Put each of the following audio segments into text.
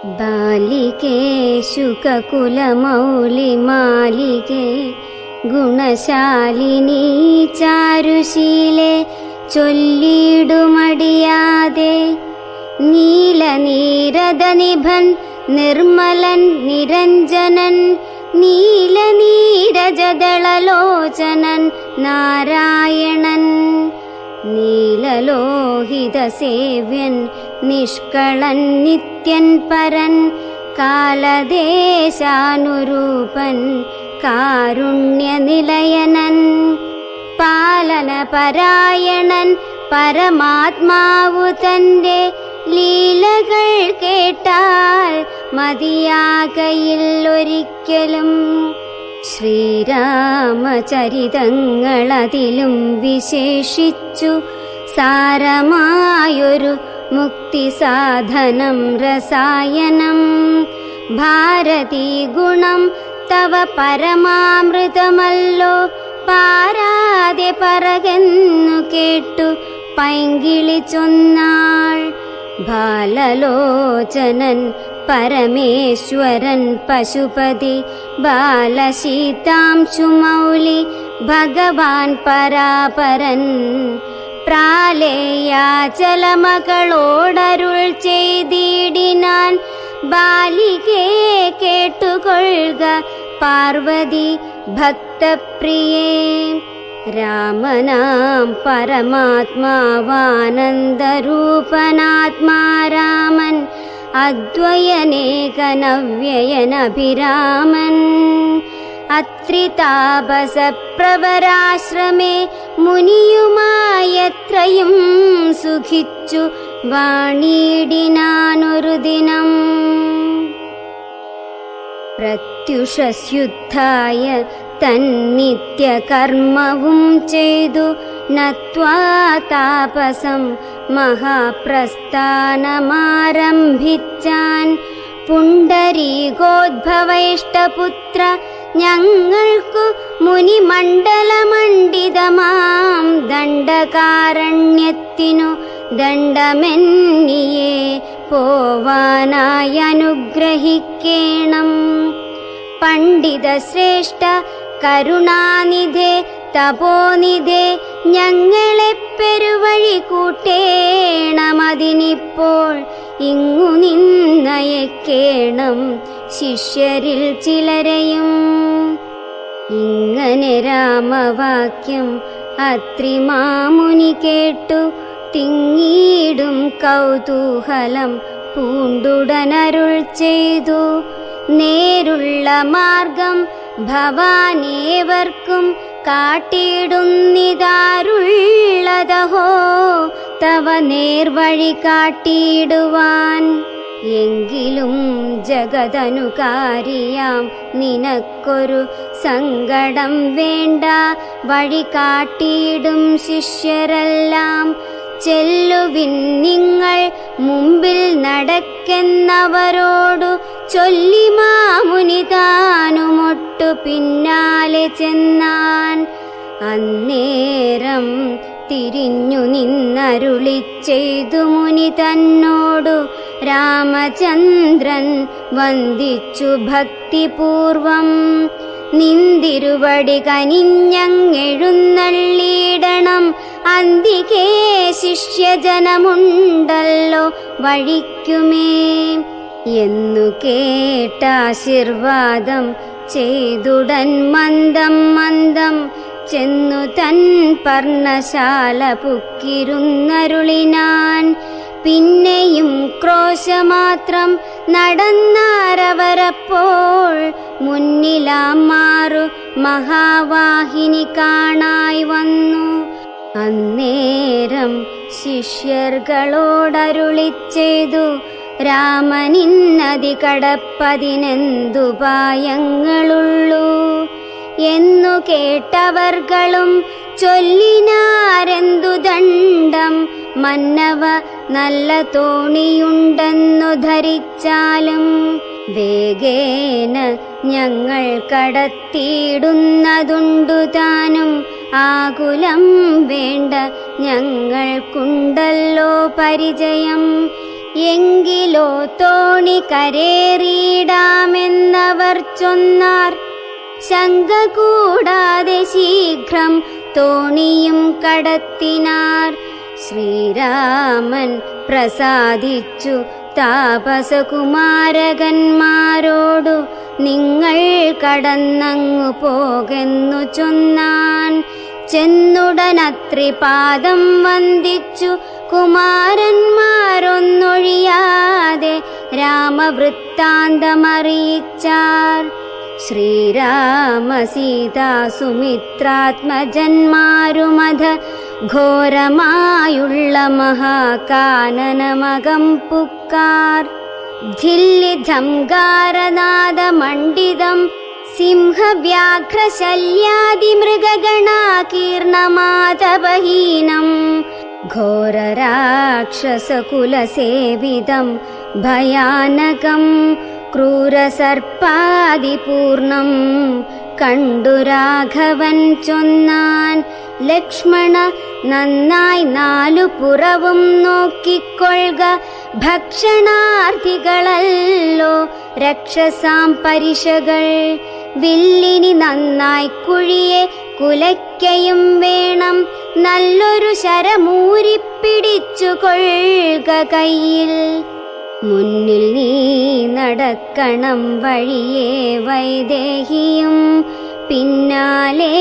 ബാലികേ ശുകകുലമൗലിമാലികേ ഗുണശാലിനി ചാരുശീലേ ചൊല്ലിടുമടിയാതെ. നീലനീരദനിഭൻ നിർമ്മലൻ നിരഞ്ജനൻ നീലനീരജദളലോചനൻ നാരായണൻ. നീലലോഹിതസേവ്യൻ നിഷ്കളൻ നിത്യൻ പരൻ കാലദേശാനുരൂപൻ കാരുണ്യനിലയനൻ. പാലനപരായണൻ പരമാത്മാവു തന്റെ ലീലകൾ കേട്ടാൽ മതിയാകയില്ലൊരിക്കലും. ശ്രീരാമചരിതങ്ങളതിലും വിശേഷിച്ചു സാരമായൊരു മുക്തിസാധനം രസായനം. ഭാരതീ ഗുണം തവ പരമാമൃതമല്ലോ പാരാതെ പറകെന്നു കേട്ടു പൈങ്കിളി ചൊന്നാൾ. ബാലലോചനൻ പരമേശ്വരൻ പശുപതി ബാലശീതാംശുമൗലി ഭഗവാൻ പരാപരൻ. പ്രാലേയാചലമകളോടരുൾ ചെയ്തിടിനാൻ ബാലികേ കേട്ടുകൊള്ളുക പാർവതി ഭക്തപ്രിയേ. രാമനാം പരമാത്മാവാനന്ദരൂപനാത്മാരാമൻ അദ്വയനേകനവ്യയനഭിരാമൻ. അത്രിതാപസപ്രവരാശ്രമേ മുനിയുമായത്രയും സുഖിച്ചു വാണിടിനാനൊരു ദിനം. പ്രത്യുഷസ്യുദ്ധായ തന്നിത്യകർമ്മവും ചെയ്തു നത്വാ താപസം മഹാപ്രസ്ഥാനമാരംഭിച്ചാൻ. പുണ്ടരീകോദ്ഭവൈഷ്ടപുത്ര ഞങ്ങൾക്കു മുനിമണ്ഡലമണ്ഡിതമാം ദണ്ഡകാരണ്യത്തിനു ദണ്ഡമെന്നിയെ പോവാനായി അനുഗ്രഹിക്കേണം. പണ്ഡിതശ്രേഷ്ഠ കരുണാനിധേ തപോനിധേ ഞങ്ങളെ പെരുവഴി കൂട്ടേണമതിനിപ്പോൾ ഇങ്ങു നിന്നയക്കേണം ശിഷ്യരിൽ ചിലരെയും. ഇങ്ങനെ രാമവാക്യം അത്രിമാമുനി കേട്ടു തിങ്ങിയിടും കൗതൂഹലം പൂണ്ടുടനരുൾ ചെയ്തു. നേരുള്ള മാർഗം ഭവാനേവർക്കും കാട്ടിയിടുന്നിതാരുള്ളതഹോ തവ നേർവഴി കാട്ടിയിടുവാൻ. എങ്കിലും ജഗദനുകാരിയാം നിനക്കൊരു സങ്കടം വേണ്ട, വഴി കാട്ടിയിടും ശിഷ്യരെല്ലാം. ചെല്ലുവിൻ നിങ്ങൾ മുമ്പിൽ നടക്കെന്നവരോടു ചൊല്ലി മാമുനി താനുമൊട്ടു പിന്നാലെ ചെന്നാൻ. അന്നേരം തിരിഞ്ഞു നിന്നരുളി ചെയ്തു മുനി തന്നോടു രാമചന്ദ്രൻ വന്ദിച്ചു ഭക്തിപൂർവം. നിന്തിരുവടി കനിഞ്ഞെഴുന്നള്ളിയിടണം, അന്തികേ ശിഷ്യജനമുണ്ടല്ലോ വഴിക്കുമേ എന്നു കേട്ടാശീർവാദം ചെയ്തുടൻ മന്ദം മന്ദം ചെന്നു തൻ പർണശാല പുക്കിരുന്നരുളിനാൻ. പിന്നെയും ക്രോശമാത്രം നടന്നാരവരപ്പോൾ മുന്നിലാം മാറു മഹാവാഹിനി കാണായി വന്നു. അന്നേരം ശിഷ്യർകളോടരുളി ചെയ്തു, രാമനിന്നതി കടപ്പതിനെന്തുപായങ്ങളുള്ളൂ എന്നു കേട്ടവർകളും ചൊല്ലിനാരെന്തു ദണ്ഡം. മന്നവ നല്ല തോണിയുണ്ടെന്നു ധരിച്ചാലും വേഗേന ഞങ്ങൾ കടത്തിയിടുന്നതുണ്ടു താനും. ആകുലം വേണ്ട ഞങ്ങൾക്കുണ്ടല്ലോ പരിചയം. എങ്കിലോ തോണി കരേറിയിടാമെന്നവർ ചൊന്നാർ. ശങ്ക കൂടാതെ ശീഘ്രം തോണിയും കടത്തിനാർ. ശ്രീരാമൻ പ്രസാദിച്ചു താപസകുമാരകന്മാരോടു നിങ്ങൾ കടന്നങ്ങു പോകെന്നു ചൊന്നാൻ. ചെന്നുടനത്രിപാദം വന്ദിച്ചു കുമാരന്മാരൊന്നൊഴിയാതെ രാമവൃത്താന്തമറിയിച്ചാർ. ശ്രീരാമ സീതാ സുമിത്രാത്മജന്മാരുമധ ഘോരമായുള്ള മഹാകാനനമകം പുക്കാർ. ധില്ലിധംകാരനാദമണ്ഡിതം സിംഹവ്യാഘ്രശല്യാദിമൃഗഗണാകീർണമാതപഹീനം ഘോരരാക്ഷസകുലസേവിതം ഭയാനകം ക്രൂരസർപ്പാദിപൂർണം കണ്ടു രാഘവൻ ചൊന്നാൻ. ലക്ഷ്മണ നന്നായി നാലു പുറവും നോക്കിക്കൊള്ളുക, ഭക്ഷണാർത്ഥികളല്ലോ രക്ഷസാം പരിശകൾ. വില്ലിനി നന്നായി കുഴിയെ കുലയ്ക്കയും വേണം, നല്ലൊരു ശരമൂരിപ്പിടിച്ചു കൊള്ളുക കയ്യിൽ. മുന്നിൽ നീ നടക്കണം വഴിയേ വൈദേഹിയും, പിന്നാലെ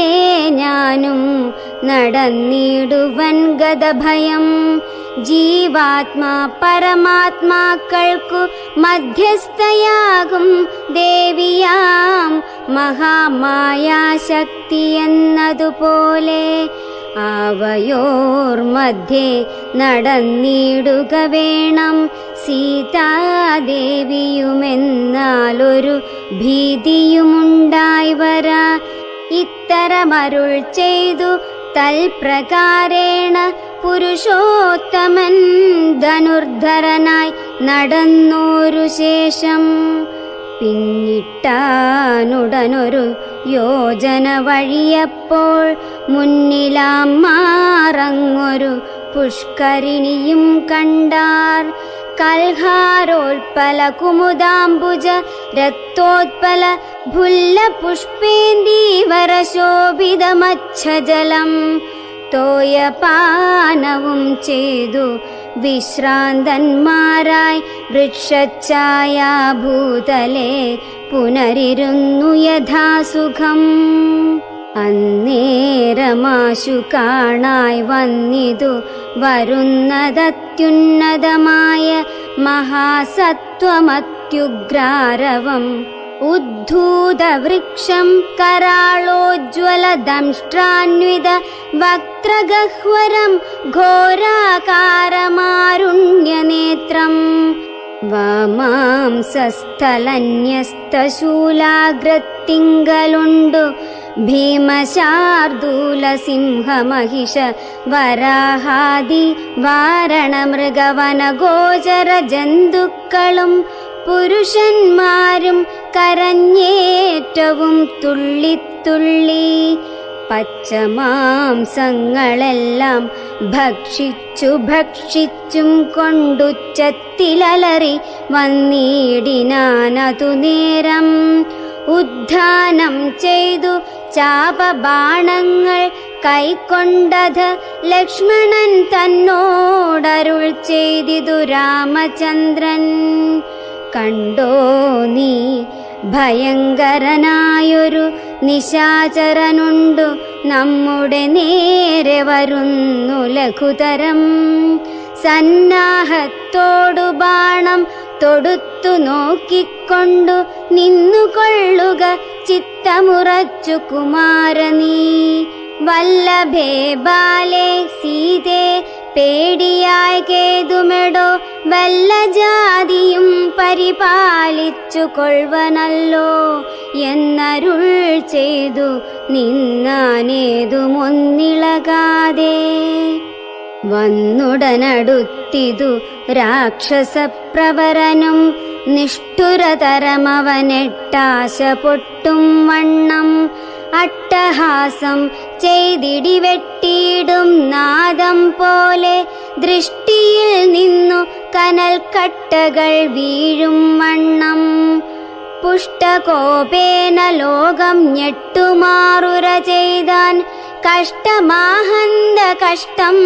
ഞാനും നടന്നിടുവൻ ഗതഭയം. ജീവാത്മാ പരമാത്മാക്കൾക്കു മധ്യസ്ഥയാകും ദേവിയാം മഹാമായാശക്തി എന്നതുപോലെ അവയോർ മധ്യേ നടന്നിടുക വേണം. സീതാദേവിയുമെന്നാലൊരു ഭീതിയുമുണ്ടായി വരാ. ഇത്തരമരുൾ ചെയ്തു തൽപ്രകാരേണ പുരുഷോത്തമൻ ധനുർധരനായി നടന്നോരു ശേഷം. പിന്നിട്ടാനുടനൊരു യോജന വഴിയപ്പോൾ മുന്നിലാം മാറങ്ങൊരു പുഷ്കരിണിയും കണ്ടാർ. കൽഹാരോൽപല കുമുദാംബുജ രക്തോത്പല ഭുല്ല പുഷ്പേന്ദീവരശോഭിതമച്ഛജലം തോയപാനവും ചെയ്തു വിശ്രാന്തന്മാരായി വൃക്ഷഛായാഭൂതലേ പുനരിരുന്നു യഥാസുഖം. അന്നേരമാശു കാണായി വന്നിതു വരുന്നതത്യുന്നതമായ മഹാസത്വമത്യുഗ്രാരവം. ഉദ്ധൂതവൃക്ഷം കരാളോജ്വലദംഷ്ട്രാന്വിത വക്ത്രഗഹ്വരം ഘോരാകാരമാരുണ്യനേത്രം. വാമാംസസ്ഥലന്യസ്തശൂലാഗ്രത്തിങ്കലുണ്ടു ഭീമശാർദൂലസിംഹമഹിഷ വരാഹാദി വാരണമൃഗവനഗോചര ജന്തുക്കളും പുരുഷന്മാരും കരഞ്ഞേറ്റവും തുള്ളിത്തുള്ളി. പച്ചമാംസങ്ങളെല്ലാം ഭക്ഷിച്ചും കൊണ്ടുച്ചത്തിലലറി വന്നിടിനാനതു നേരം. ഉദ്ധാനം ചെയ്തു ചാപബാണങ്ങൾ കൈക്കൊണ്ടത് ലക്ഷ്മണൻ തന്നോടരുൾ ചെയ്തിതു രാമചന്ദ്രൻ. കണ്ടോ നീ ഭയങ്കരനായൊരു നിശാചരനുണ്ടു നമ്മുടെ നേരെ വരുന്നു ലഘുതരം. സന്നാഹത്തോടു ബാണം തൊടുത്തു നോക്കിക്കൊണ്ടു നിന്നുകൊള്ളുക ചിത്തമുറച്ചു കുമാരനീ. വല്ലഭേ ബാലേ സീതേ പേടിയായി കേതുമെടോ വല്ല ജാതിയും പരിപാലിച്ചു കൊള്ളുവനല്ലോ എന്നരുൾ ചെയ്തു നിന്നാനേതുമൊന്നിളകാതെ. വന്നുടനടുത്തിതു രാക്ഷസപ്രവരനും നിഷ്ഠുരതരമവനെട്ടാശ പൊട്ടും വണ്ണം. അട്ടഹാസം ചെയ്തിടിവെട്ടിയിടും നാദം പോലെ ദൃഷ്ടിയിൽ നിന്നു കനൽക്കട്ടകൾ വീഴും വണ്ണം പുഷ്ടകോപേന ലോകം ഞെട്ടുമാറുര ചെയ്താൻ കഷ്ടമാഹന്ത കഷ്ടം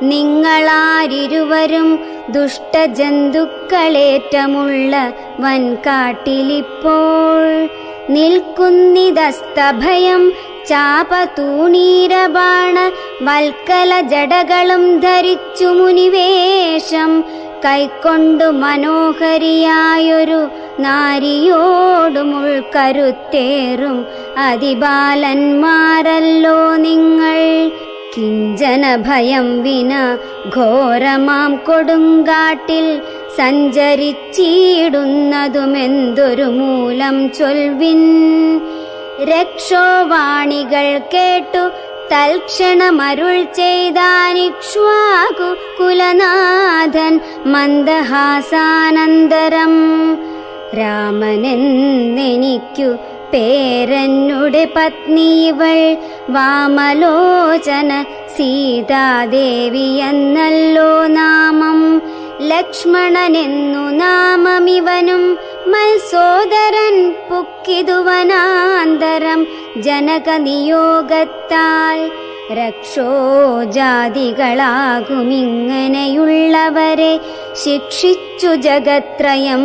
നിങ്ങളാരിരുവരും ദുഷ്ടജന്തുക്കളേറ്റമുള്ള വൻകാട്ടിലിപ്പോൾ നിൽക്കുന്നിതസ്തഭയം ചാപതൂണീരബാണ വൽക്കല ജടകളും ധരിച്ചു മുനിവേഷം കൈക്കൊണ്ടു മനോഹരിയായൊരു നാരിയോടും ഉൾക്കരുത്തേറും അതിബാലന്മാരല്ലോ നിങ്ങൾ. കിഞ്ചന ഭയം വിന ഘോരമാം കൊടുങ്കാട്ടിൽ സഞ്ചരിച്ചിടുന്നതുമെന്തൊരു മൂലം ചൊൽവിൻ. രക്ഷോവാണികൾ കേട്ടു തൽക്ഷണമരുൾ ചെയ്താനിക്ഷ്വാകു കുലനാഥൻ മന്ദഹാസാനന്തരം. രാമനെന്നെനിക്കു പേരന്നുടെ പത്നിവൾ വാമലോചന സീതാദേവി എന്നല്ലോ നാമം. ലക്ഷ്മണനെന്നു നാമമിവനും മത്സോദരൻ പുക്കിതുവനാന്തരം ജനകനിയോഗത്താൽ. രക്ഷോജാതികളാകുമിങ്ങനെയുള്ളവരെ ശിക്ഷിച്ചു ജഗത്രയം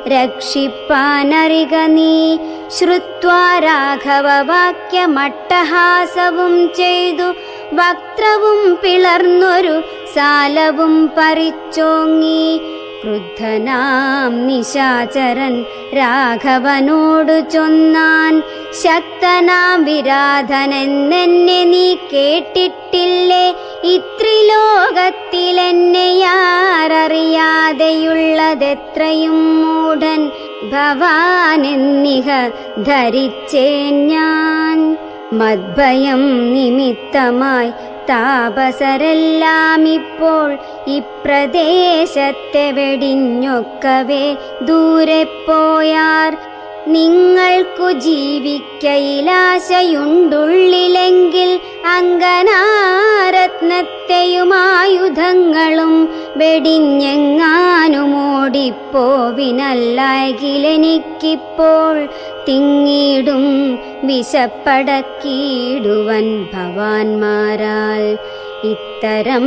രക്ഷിപ്പാനറിക നീ. ശ്രുത്വാ രാഘവ വാക്യമട്ടഹാസവും ചെയ്തു വക്ത്രവും പിളർന്നൊരു സാലവും പറിച്ചോങ്ങി. ക്രുദ്ധനാം നിശാചരൻ രാഘവനോടു ചൊന്നാൻ, ശക്തനാം വിരാധനെന്നെ നീ കേട്ടിട്ടില്ലേ? ഇത്രിലോകത്തിലെന്നെയാരറിയാതെയുള്ളതെത്രയും മൂഢൻ ഭവാനെന്നിഹ ധരിച്ചേൻ ഞാൻ. മദ്ഭയം നിമിത്തമായി താപസരെല്ലാം ഇപ്പോൾ ഇപ്രദേശത്തെ വെടിഞ്ഞൊക്കവേ ദൂരെ പോയാർ. നിങ്ങൾക്കു ജീവിക്കയിലാശയുണ്ടുള്ളിലെങ്കിൽ അങ്കനാരത്നത്തെയുമായുധങ്ങളും വെടിഞ്ഞെങ്ങാനുമോടിപ്പോവിനല്ലായെങ്കിലെനിക്കിപ്പോൾ തിങ്ങിടും വിശപ്പടക്കിയിടുവൻ ഭവാന്മാരാൽ. ഇത്തരം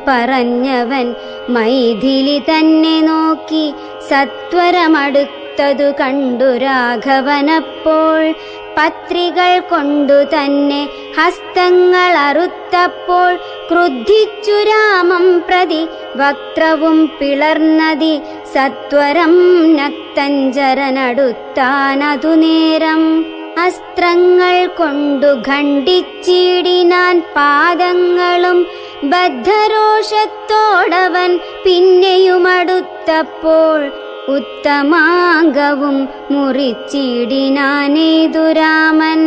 പറഞ്ഞവൻ മൈഥിലി തന്നെ നോക്കി സത്വരമടുത്തതു കണ്ടു രാഘവനപ്പോൾ. പത്രികൾ കൊണ്ടു തന്നെ ഹസ്തങ്ങൾ അറുത്തപ്പോൾ ക്രുദ്ധിച്ചു രാമം പ്രതി വക്ത്രവും പിളർന്നതി. സത്വരം നക്തഞ്ചരനടുത്താനതു നേരം അസ്ത്രങ്ങൾ കൊണ്ടു ഖണ്ഡിച്ചിടിനാൻ പാദങ്ങളും. ബദ്ധരോഷത്തോടവൻ പിന്നെയുമടുത്തപ്പോൾ ഉത്തമാംഗവും മുറിച്ചിടിനാനേതു രാമൻ.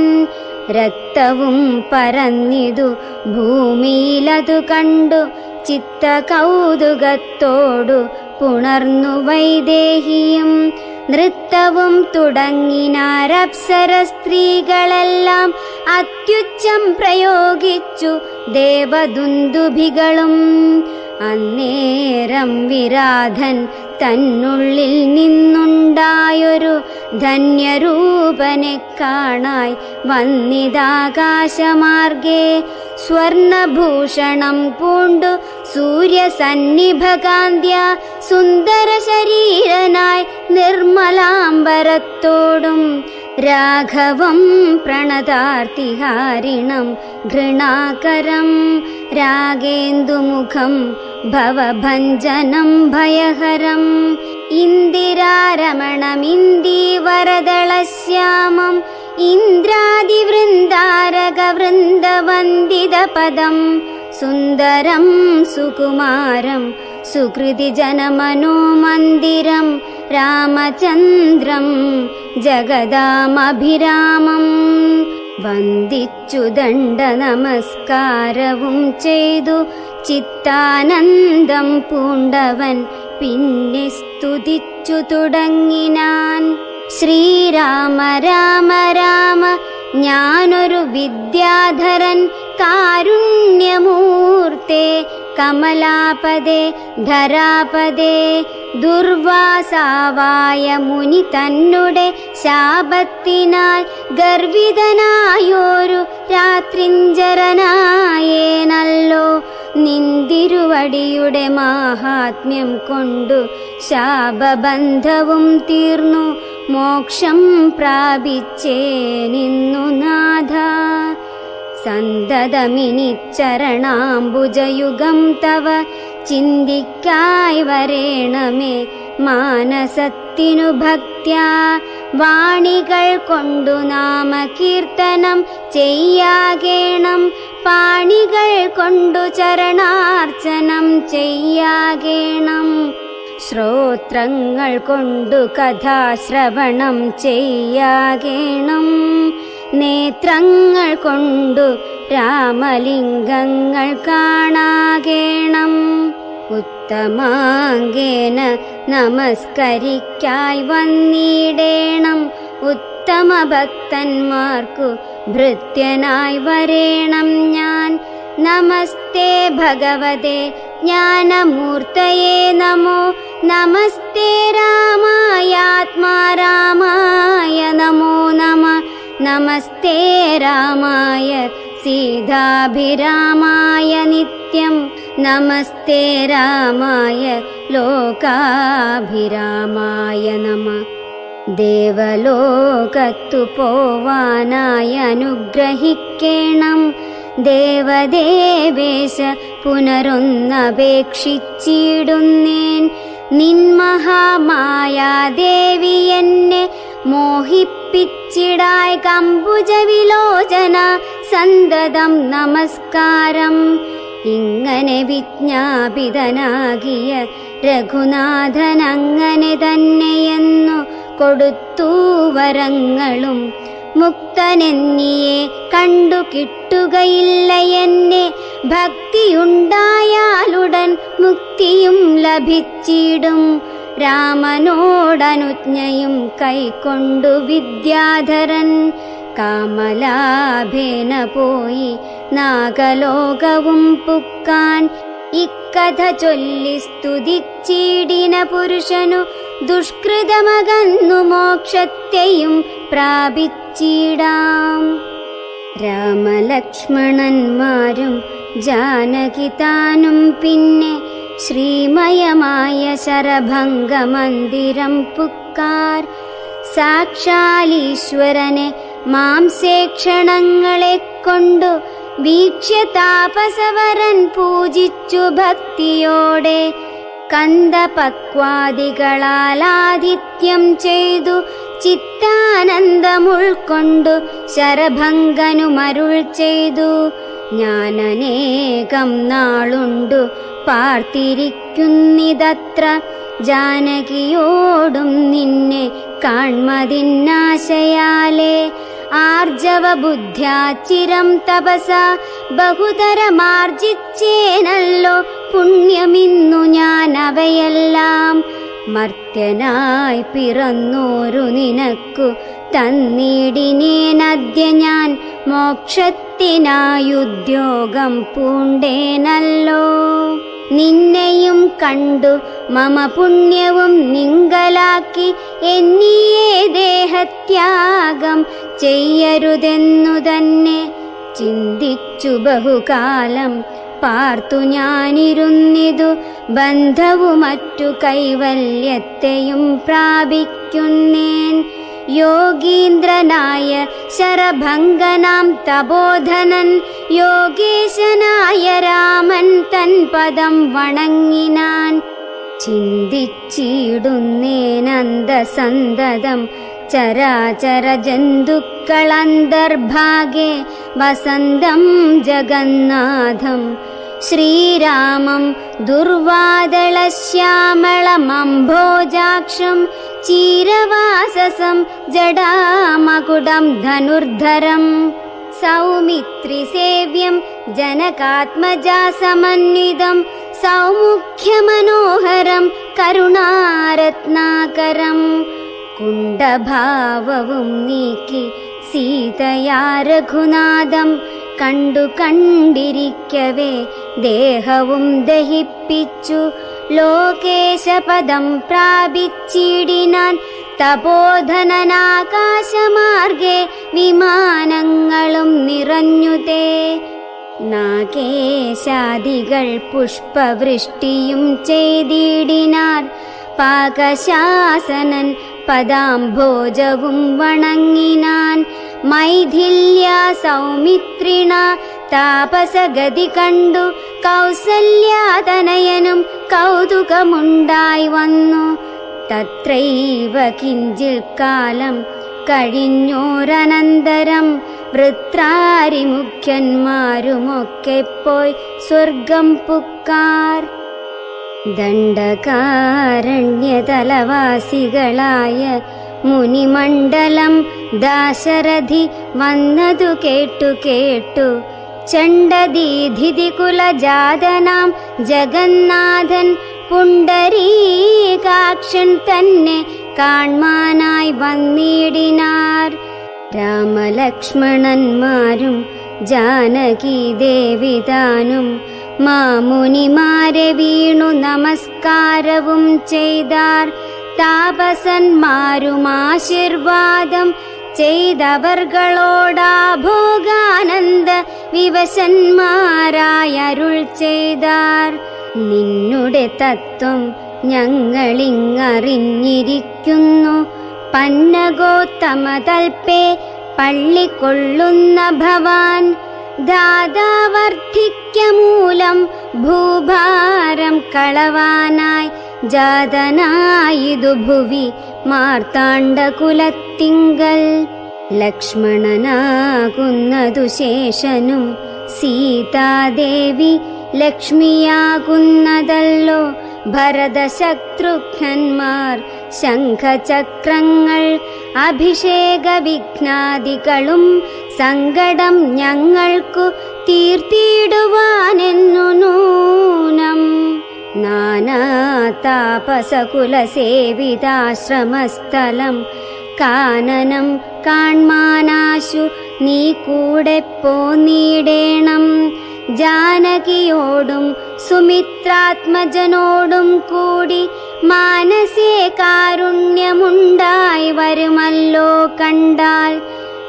രക്തവും പരന്നിതു ഭൂമിയിലതു കണ്ടു ചിത്തകൗതുകത്തോടു പുണർന്നു വൈദേഹിയും. നൃത്തവും തുടങ്ങിനാരപ്സര സ്ത്രീകളെല്ലാം അത്യുച്ചം പ്രയോഗിച്ചു ദേവദുന്ദുഭികളും. അന്നേരം വിരാധൻ തന്നുള്ളിൽ നിന്നുണ്ടായൊരു ധന്യരൂപനെ കാണായി വന്നിതാകാശമാർഗേ. സ്വർണഭൂഷണം പൂണ്ടു സൂര്യസന്നിഭകാന്ത്യ സുന്ദര ശരീരനായി നിർമ്മലാംബരത്തോടും. രാഘവം പ്രണതാർത്തിഹാരിണം ഘൃണാകരം രാഗേന്ദുമുഖം ഭവഭഞ്ജനം ഭയഹരം. ഇന്ദിരാരമണമിന്ദീവരദളശ്യാമം ഇന്ദ്രാദിവൃന്ദാരകവൃന്ദവന്ദിതപദം. സുന്ദരം സുകുമാരം സുകൃതി ജനമനോമന്ദിരം രാമചന്ദ്രം ജഗദാമഭിരാമം. വന്ദിച്ചു ദണ്ഡ നമസ്കാരവും ചെയ്തു ചിത്താനന്ദം പൂണ്ടവൻ പിന്നെ സ്തുതിച്ചു തുടങ്ങിനാൻ. ശ്രീരാമ രാമ രാമ ഞാനൊരു വിദ്യാധരൻ കാരുണ്യമൂർത്തേ കമലാപദേ ധരാപദേ. ദുർവാസാവായ മുനി തന്നുടെ ശാപത്തിനാൽ ഗർവിതനായോരു രാത്രിഞ്ചരനായേനല്ലോ. നിന്തിരുവടിയുടെ മാഹാത്മ്യം കൊണ്ടു ശാപബന്ധവും തീർന്നു മോക്ഷം പ്രാപിച്ചേനിന്നു നാഥ. സന്തതമിനി ചരണാംബുജയുഗം തവ ചിന്തിക്കായി വരേണമേ മാനസത്തിനു ഭക്ത്യാ. വാണികൾ കൊണ്ടു നാമകീർത്തനം ചെയ്യാകേണം, പാണികൾ കൊണ്ടു ചരണാർച്ചനം ചെയ്യാകേണം. ശ്രോത്രങ്ങൾ കൊണ്ടു കഥാശ്രവണം ചെയ്യാകേണം, നേത്രങ്ങൾ കൊണ്ടു രാമലിംഗങ്ങൾ കാണാകേണം. ഉത്തമാംഗേന നമസ്കരിക്കായി വന്നിടേണം, ഉത്തമ ഭക്തന്മാർക്കു ഭൃത്യനായി വരേണം ഞാൻ. നമസ്തേ ഭഗവതേ ജ്ഞാനമൂർത്തയേ നമോ, നമസ്തേ രാമായാത്മാ രാമായ നമോ നമ. നമസ്തേ രാമായ സീതാഭിരാമായ നിത്യം, നമസ്തേ രാമായ ലോകാഭിരാമായ നമ. ദേവലോകത്തു പോവാനായി അനുഗ്രഹിക്കേണം, ദേവദേവേശ പുനരൊന്നപേക്ഷിച്ചിടുന്നേൻ. നിൻമഹാമായാദേവി എന്നെ മോഹിപ്പിച്ചിടായി കമ്പുജവിലോചന സന്തതം നമസ്കാരം. ഇങ്ങനെ വിജ്ഞാപിതനാകിയ രഘുനാഥൻ അങ്ങനെ തന്നെയെന്നു കൊടുത്തു വരങ്ങളും. മുക്തനെന്നിയെ കണ്ടു കിട്ടുകയില്ല എന്നെ, ഭക്തിയുണ്ടായാലുടൻ മുക്തിയും ലഭിച്ചിടും. രാമനോടനുജ്ഞയും കൈക്കൊണ്ടു വിദ്യാധരൻ കാമലാഭേന പോയി നാഗലോകവും പുക്കാൻ. ഇക്കഥ ചൊല്ലി സ്തുതിച്ചിടിന പുരുഷനു ദുഷ്കൃതമകന്നു മോക്ഷത്തെയും പ്രാപിച്ചിടാം. രാമലക്ഷ്മണന്മാരും ജാനകി താനും പിന്നെ ശ്രീമയമായ ശരഭംഗമന്ദിരം പുക്കാർ. സാക്ഷാലീശ്വരനെ മാംസേക്ഷണങ്ങളെ കൊണ്ടു വീക്ഷ്യ താപസവരൻ പൂജിച്ചു ഭക്തിയോടെ. കന്ദപക്വാദികളാലാതിഥ്യം ചെയ്തു ചിത്താനന്ദമുൾക്കൊണ്ടു ശരഭംഗനുമരുൾ ചെയ്തു. ഞാനനേകം നാളുണ്ടു പാർത്തിരിക്കുന്നിതത്ര, ജാനകിയോടും നിന്നെ കാൺമതിന്നാശയാലേ. ആർജവ ബുദ്ധ്യാചിരം തപസ ബഹുതരമാർജിച്ചേനല്ലോ പുണ്യമിന്നു ഞാൻ അവയെല്ലാം. മർത്യനായി പിറന്നോരു നിനക്കു തന്നിടിനേനദ്യ ഞാൻ, മോക്ഷത്തിനായുദ്യോഗം പൂണ്ടേനല്ലോ. നിന്നെയും കണ്ടു മമ പുണ്യവും നിങ്കലാക്കി എന്നിയേ ദേഹത്യാഗം ചെയ്യരുതെന്നു തന്നെ ചിന്തിച്ചു ബഹുകാലം പാർത്തു ഞാനിരുന്നിതു. ബന്ധവു മറ്റു കൈവല്യത്തെയും പ്രാപിക്കുന്നേൻ. യോഗീന്ദ്രനായ ശരഭംഗനാം തപോധനൻ യോഗേശനായ രാമൻ തൻ പദം വണങ്ങിനാൻ. ചിന്തിച്ചിടുന്നേനന്ദസന്തതം ചരാചര ജന്തുക്കളന്തർഭാഗേ വസന്തം ജഗന്നാഥം. ശ്രീരാമം ദുർവാദളശ്യാമളമംഭോജാക്ഷം ചീരവാസസം ജടാമകുടം ധനുർധരം. സൗമിത്രിസേവ്യം ജനകാത്മജാസമന്വിതം സൗമുഖ്യമനോഹരം കരുണാരത്നാകരം. കുണ്ഠഭാവവും നീക്കി സീതയാ രഘുനാഥം കണ്ടു കണ്ടിരിക്കവേ ദേഹവും ദഹിപ്പിച്ചു ലോകേശപദം പ്രാപിച്ചിടിനാൻ. തപോധനനാകാശമാർഗേ വിമാനങ്ങളും നിറഞ്ഞുതേ. നാഗേശാദികൾ പുഷ്പവൃഷ്ടിയും ചെയ്തിടിനാർ. പാകശാസനൻ പദാംഭോജവും വണങ്ങിനാൻ. മൈഥില്യ സൗമിത്രിണ താപസഗതി കണ്ടു കൗസല്യാതനയനും കൗതുകമുണ്ടായി വന്നു. തത്രൈവ കിഞ്ചിൽ കാലം കഴിഞ്ഞോരനന്തരം വൃത്രാരിമുഖ്യന്മാരുമൊക്കെ പോയി സ്വർഗം പുക്കാർ. ദണ്ഡകാരണ്യതലവാസികളായ മുനിമണ്ഡലം ദാശരഥി വന്നതു കേട്ടു ചണ്ഡദീധികുലജാതനാം ജഗന്നാഥൻ പുണ്ടരീകാക്ഷൻ തന്നെ കാൺമാനായി വന്നിടിനാർ. രാമലക്ഷ്മണന്മാരും ജാനകി ദേവിതാനും മാമുനിമാരെ വീണു നമസ്കാരവും ചെയ്താർ. താപസന്മാരും ആശീർവാദം ചെയ്തവർകളോടാ ഭോഗാനന്ദ വിവശന്മാരായരുൾ ചെയ്താർ. നിന്നുടെ തത്വം ഞങ്ങളിങ്ങറിഞ്ഞിരിക്കുന്നു. പന്നഗോത്തമതൽപേ പള്ളിക്കൊള്ളുന്ന ഭവാൻ ദാതാവർദ്ധിക്യമൂലം ഭൂഭാരം കളവാനായി ജാതനായിതു ഭുവി മാർത്താണ്ഡകുലത്തിങ്കൽ. ലക്ഷ്മണനാകുന്നതു ശേഷനും സീതാദേവി ലക്ഷ്മിയാകുന്നതല്ലോ. ഭരതശത്രുഘ്നന്മാർ ശംഖചക്രങ്ങൾ അഭിഷേക വിഘ്നാദികളും സങ്കടം ഞങ്ങൾക്കു തീർത്തിടുവാനെന്നു നൂനം. നാനാതാപസകുലസേവിതാശ്രമസ്ഥലം കാനനം കാൺമാനാശു നീ കൂടെ പോന്നിടേണം. ജാനകിയോടും സുമിത്രാത്മജനോടും കൂടി മാനസേ കാരുണ്യമുണ്ടായി വരുമല്ലോ കണ്ടാൽ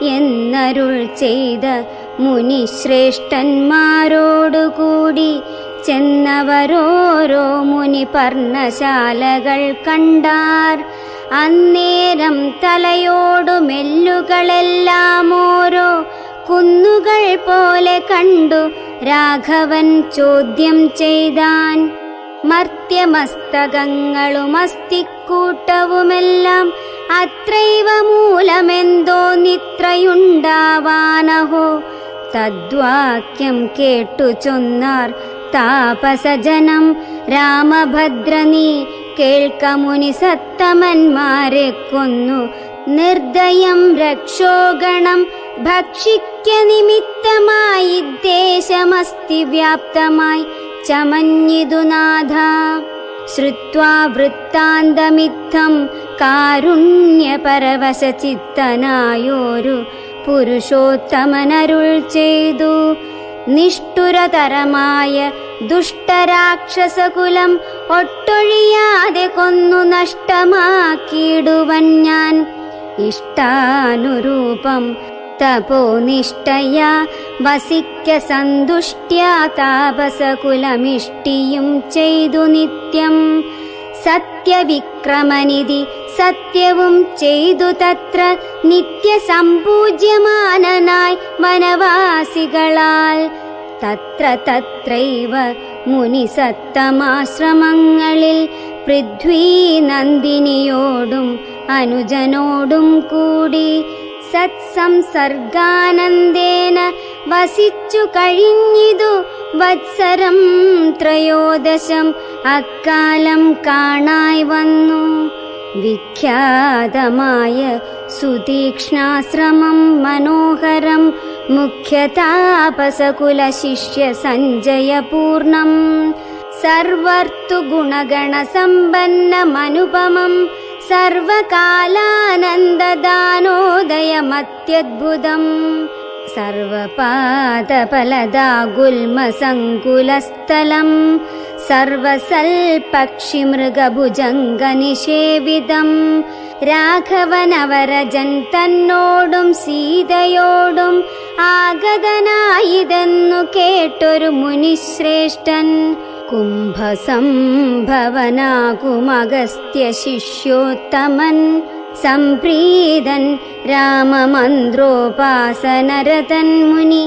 എന്നരുൾ ചെയ്ത മുനിശ്രേഷ്ഠന്മാരോടുകൂടി ചെന്നവരോരോ മുനി പർണശാലകൾ കണ്ടാർ. അന്നേരം തലയോടു മെല്ലുകളെല്ലാം ഓരോ കുന്നുകൾ പോലെ കണ്ടു രാഘവൻ ചോദ്യം ചെയ്താൻ. മർത്യമസ്തകങ്ങളും അസ്ഥിക്കൂട്ടവുമെല്ലാം അത്രൈവ മൂലമെന്തോ നിത്രയുണ്ടാവാനഹോ. തദ്വാക്യം കേട്ടു ചൊന്നാർ താപസജനം. രാമഭദ്രനീ കേൾക്കമുനി സത്തമന്മാരെ കൊന്നു നിർദ്ദയം രക്ഷോഗണം ഭക്ഷിക്ക നിമിത്തമായി ദേശമസ്തി വ്യാപ്തമായി ചമഞ്ഞിതു നാഥ. ശ്രുത്വാ വൃത്താന്തമിത്തം കാരുണ്യപരവശചിത്തനായോരു പുരുഷോത്തമനരുൾ ചെയ്തു. നിഷ്ഠുരതരമായ ദുഷ്ടരാക്ഷസകുലം ഒട്ടൊഴിയാതെ കൊന്നു നഷ്ടമാക്കിയിടുവൻ ഞാൻ. ഇഷ്ടാനുരൂപം തപോനിഷ്ഠയാ വസിക്ക സന്തുഷ്ട്യാ താപസകുലമിഷ്ടിയും ചെയ്തു നിത്യം. സത്യവിക്രമനിധി സത്യവും ചെയ്തു തത്ര നിത്യസമ്പൂജ്യമാനനായി വനവാസികളാൽ. തത്ര തത്രൈവ മുനിസത്തമാശ്രമങ്ങളിൽ പൃഥ്വീനന്ദിനിയോടും അനുജനോടും കൂടി സത്സംസർഗാനന്ദേന വസിച്ചു കഴിഞ്ഞിതു വത്സരം ത്രയോദശം അക്കാലം കാണായി വന്നു. വിഖ്യാതമായ സുതീക്ഷ്ണാശ്രമം മനോഹരം മുഖ്യതാപസകുല ശിഷ്യ സഞ്ജയപൂർണം. സർവർതു ഗുണഗണ സമ്പന്നമനുപമം സർവകാലാനന്ദദാനോദയമത്യദ്ഭുതം. സർവപാദഫലദാഗുൽമസങ്കുലസ്ഥലം സർവസൽപക്ഷിമൃഗഭുജംഗനിഷേവിതം രാഘവനവരജൻ തന്നോടും സീതയോടും ആഗതനായിതെന്നു കേട്ടൊരു മുനിശ്രേഷ്ഠൻ കുംഭസംഭവനാകുമഗസ്ത്യ ശിഷ്യോത്തമൻ സംപ്രീതൻ രാമമന്ത്രോപാസനരതൻ മുനി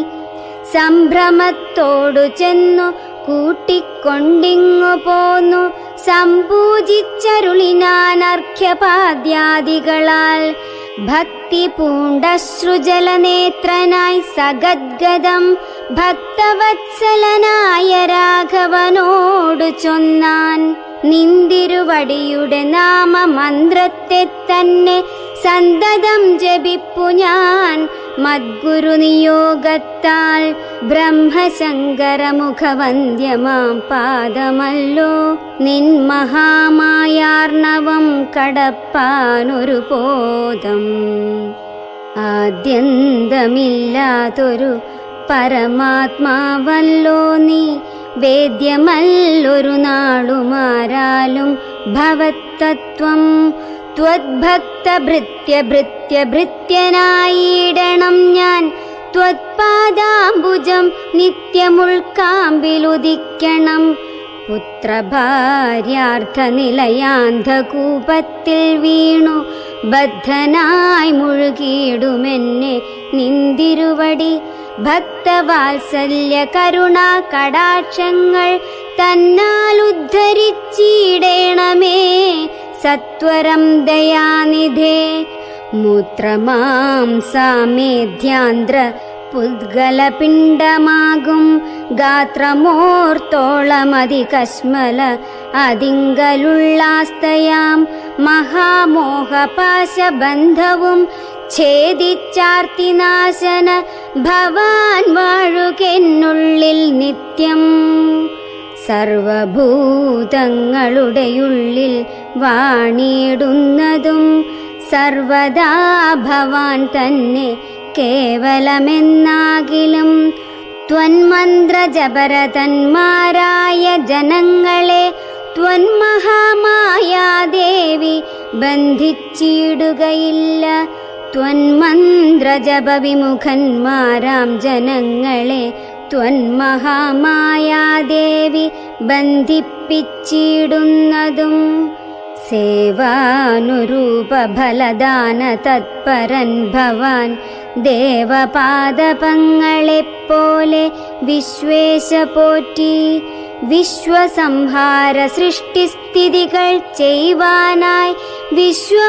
സംഭ്രമത്തോടു ചെന്നു കൂട്ടിക്കൊണ്ടിങ്ങു പോന്നു സംപൂജിച്ചരുളിനാനർഘ്യപാദ്യാദികളാൽ ഭക്തി പൂണ്ടശ്രുജലനേത്രനായി സഗദ്ഗദം ഭക്തവത്സലനായ രാഘവനോടു ചൊന്നാൻ നിന്തിരുവടിയുടെ നാമമന്ത്രത്തെ തന്നെ സന്തതം ജപിപ്പു ഞാൻ മദ്ഗുരു നിയോഗത്താൽ ബ്രഹ്മശങ്കരമുഖവന്ദ്യമാം പാദമല്ലോ നിൻ മഹാമായാർണവം കടപ്പാനൊരു പോദം ആദ്യന്തമില്ലാതൊരു പരമാത്മാവല്ലോ നീ വേദ്യമല്ലൊരു നാളുമാരാലും ഭവത്തത്വം ത്വദ്ഭക്തഭൃത്യഭൃത്യഭൃത്യനായിടണം ഞാൻ ത്വത്പാദാംബുജം നിത്യമുൾക്കാമ്പിലുദിക്കണം പുത്രഭാര്യാർത്ഥനിലയാന്ധകൂപത്തിൽ വീണു ബദ്ധനായി മുഴുകിയിടുമെന്നെ നിന്തിരുവടി ഭക്തവാത്സല്യ കരുണാ കടാക്ഷങ്ങൾ തന്നാൽ ഉദ്ധരിച്ചിടേണമേ സത്വരം ദയാനിധേ മൂത്രമാംസാമേധ്യാന്ധ്ര പുദ്ഗലപിണ്ഡമാകും ഗാത്രമോർത്തോളമതികശ്മല അതിങ്കലുള്ളാസ്തയാം മഹാമോഹപാശബന്ധവും ഛേദിച്ചാർത്തിനാശന ഭവാൻ വാഴുകെന്നുള്ളിൽ നിത്യം സർവഭൂതങ്ങളുടെയുള്ളിൽ വാണിടുന്നതും സർവദാ ഭവാൻ തന്നെ കേവലമെന്നാകിലും ത്വന്മന്ത്രജപരതന്മാരായ ജനങ്ങളെ ത്വന്മഹാമായാദേവി ബന്ധിച്ചിടുകയില്ല ത്വന്മന്ത്രജപവിമുഖന്മാരാം ജനങ്ങളെ ത്വന്മഹാമായാദേവി ബന്ധിപ്പിച്ചിടുന്നതും സേവാനുരൂപഫലദാന തത്പരൻ ഭവാൻ ദേവപാദപങ്ങളെപ്പോലെ വിശ്വേശ പോറ്റി വിശ്വസംഹാര സൃഷ്ടിസ്ഥിതികൾ ചെയ്യുവാനായി വിശ്വമോഹിനിയായ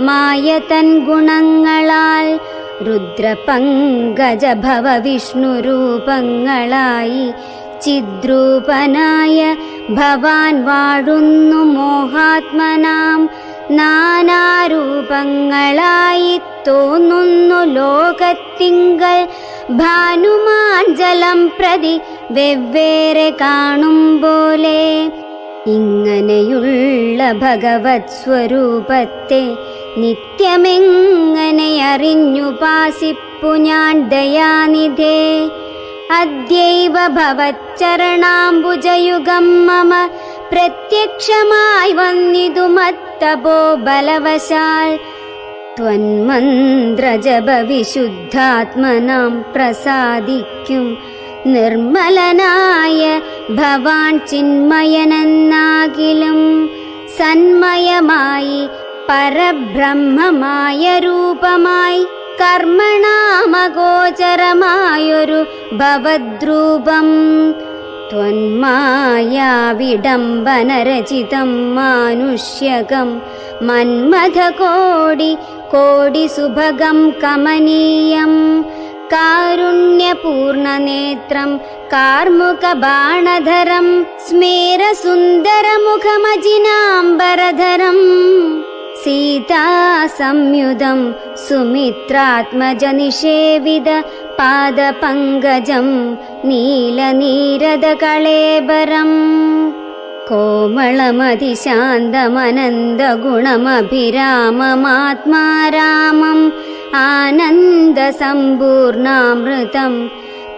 മായ തൻ ഗുണങ്ങളാൽ രുദ്രപങ്കജഭവ വിഷ്ണുരൂപങ്ങളായി ചിദ്രൂപനായ ഭവാൻ വാഴുന്നു മോഹാത്മനാം നാനാരൂപങ്ങളായി തോന്നുന്നു ലോകത്തിങ്കൽ ഭാനുമാഞ്ജലം പ്രതി വെവ്വേറെ കാണും പോലെ ഇങ്ങനെയുള്ള ഭഗവത് സ്വരൂപത്തെ നിത്യമെങ്ങനെ അറിഞ്ഞുപാസിപ്പു ഞാൻ ദയാനിധേ അദ്യൈവ ഭവച്ചരണാംബുജയുഗം മമ പ്രത്യക്ഷമായി വന്നിതു മത്തപോ ബലവശാൽ ത്വന്മന്ത്രജപ വിശുദ്ധാത്മനാം പ്രസാദിക്കും നിർമ്മലനായ ഭവാൻ ചിന്മയനെന്നാകിലും സന്മയമായി പരബ്രഹ്മമായ രൂപമായി കർമ്മണാമഗോചരമായൊരു ഭവദ്രൂപം ത്വന്മായാവിഡംബനരചിതം മാനുഷ്യകം മന്മഥകോടി കോടിസുഭഗം കമനീയം കാരുണ്യപൂർണനേത്രം കാർമുകബാണധരം സ്മേരസുന്ദരമുഖമജിനാംബരധരം സീതാസംയുതം സുമിത്രാത്മജനിഷേവിത പാദപങ്കജം നീലനീരദകളേബരം കോമളമതിശാന്തമനന്തഗുണമഭിരാമമാത്മാരാമം ആനന്ദസമ്പൂർണാമൃതം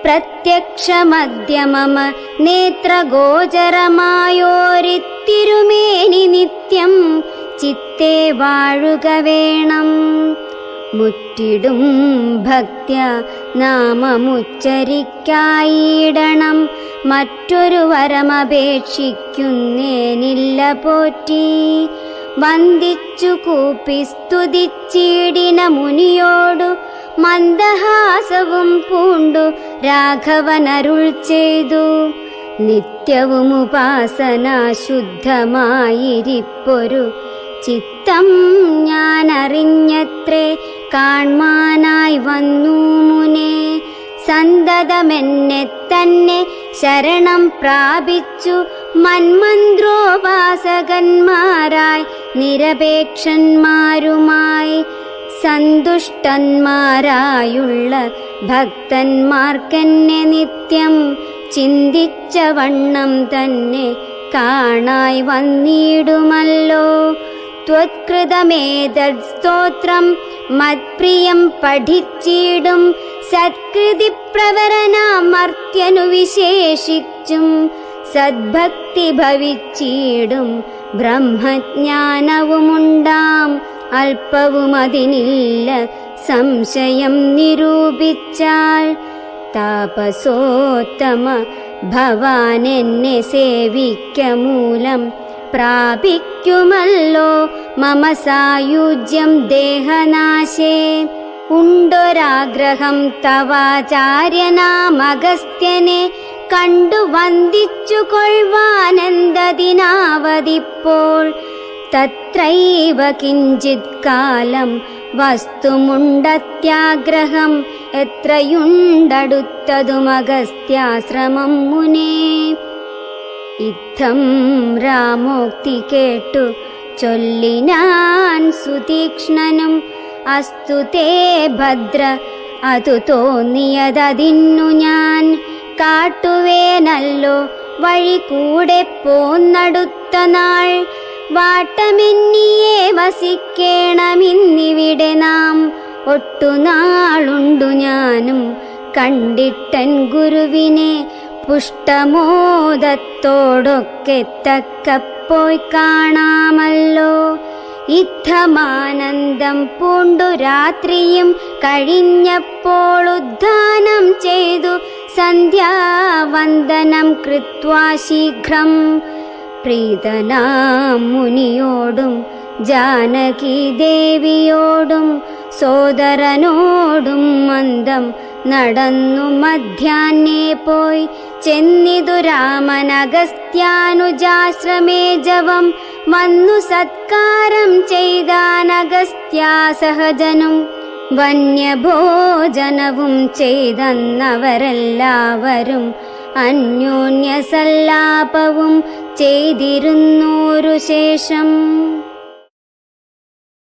പ്രത്യക്ഷമദ്യ മമ നേത്രഗോചരമായോരിത്തിരുമേനി നിത്യം ചിത്തേ വാഴുക വേണം. മുറ്റിടും ഭക്ത്യ നാമമുച്ചരിക്കായിടണം, മറ്റൊരു വരമപേക്ഷിക്കുന്നേനില്ല പോറ്റി. വന്ദിച്ചു കൂപ്പി സ്തുതിച്ചിടിന മുനിയോടു മന്ദഹാസവും പൂണ്ടു രാഘവനരുൾ ചെയ്തു. നിത്യവും ഉപാസന ശുദ്ധമായിരിപ്പൊരു ചിത്തം ഞാനറിഞ്ഞത്രേ കാൺമാനായി വന്നു മുനേ. സന്തതമെന്നെ തന്നെ ശരണം പ്രാപിച്ചു മന്മന്ത്രോപാസകന്മാരായി നിരപേക്ഷന്മാരുമായി സന്തുഷ്ടന്മാരായുള്ള ഭക്തന്മാർക്കെന്നെ നിത്യം ചിന്തിച്ച വണ്ണം തന്നെ കാണായി വന്നിടുമല്ലോ. ത്വത്കൃതമേതത് സ്തോത്രം മത്പ്രിയം പഠിച്ചിടും സത്കൃതി പ്രവരനാമർത്യനു വിശേഷിച്ചും സദ്ഭക്തി ഭവിച്ചിടും ബ്രഹ്മജ്ഞാനവുമുണ്ടാം അല്പവും അതിനില്ല സംശയം നിരൂപിച്ചാൽ. താപസോത്തമ ഭവാൻ എന്നെ സേവിക്ക മൂലം പ്രാപിക്കുമല്ലോ മമ സായുജ്യം ദേഹനാശേ. ഉണ്ടൊരാഗ്രഹം തവാചാര്യനാമഗസ്ത്യനെ കണ്ടു വന്ദിച്ചു കൊള്ളുവാനെന്തതിനാവതിപ്പോൾ. തത്രൈവ കിഞ്ചിത് കാലം വസ്തുമുണ്ടത്യാഗ്രഹം എത്രയുണ്ടടുത്തതുമഗസ്ത്യാശ്രമം മുനേ. ഇത്തം രാമോക്തി കേട്ടു ചൊല്ലിനാൻ സുതീക്ഷ്ണനും. അസ്തു തേ ഭദ്ര അതു തോന്നിയതതിന്നു ഞാൻ കാട്ടുവേനല്ലോ വഴി കൂടെ പോന്നടുത്ത നാൾ. വാട്ടമെന്നിയെ വസിക്കേണമിന്നിവിടെ നാം. ഒട്ടുനാളുണ്ടു ഞാനും കണ്ടിട്ടൻ ഗുരുവിനെ പുഷ്ടമോദത്തോടൊക്കെ തക്കപ്പോയി കാണാമല്ലോ. ഇത്തമാനന്ദം പൂണ്ടു രാത്രിയും കഴിഞ്ഞപ്പോൾ ഉദ്ധാനം ചെയ്തു സന്ധ്യാവന്ദനം കൃത്വാ ശീഘ്രം. പ്രീതനാം മുനിയോടും ജാനകി ദേവിയോടും സോദരനോടും മന്ദം നടന്നു മധ്യാഹ്നേ പോയി ചെന്നിതു രാമനഗസ്ത്യാനുജാശ്രമേ ജവം. വന്നു സത്കാരം ചെയ്താനഗസ്ത്യാസഹജനും വന്യഭോജനവും ചെയ്തന്നവരെല്ലാവരും അന്യോന്യ സല്ലാപവും ചെയ്തിരുന്നോരു ശേഷം.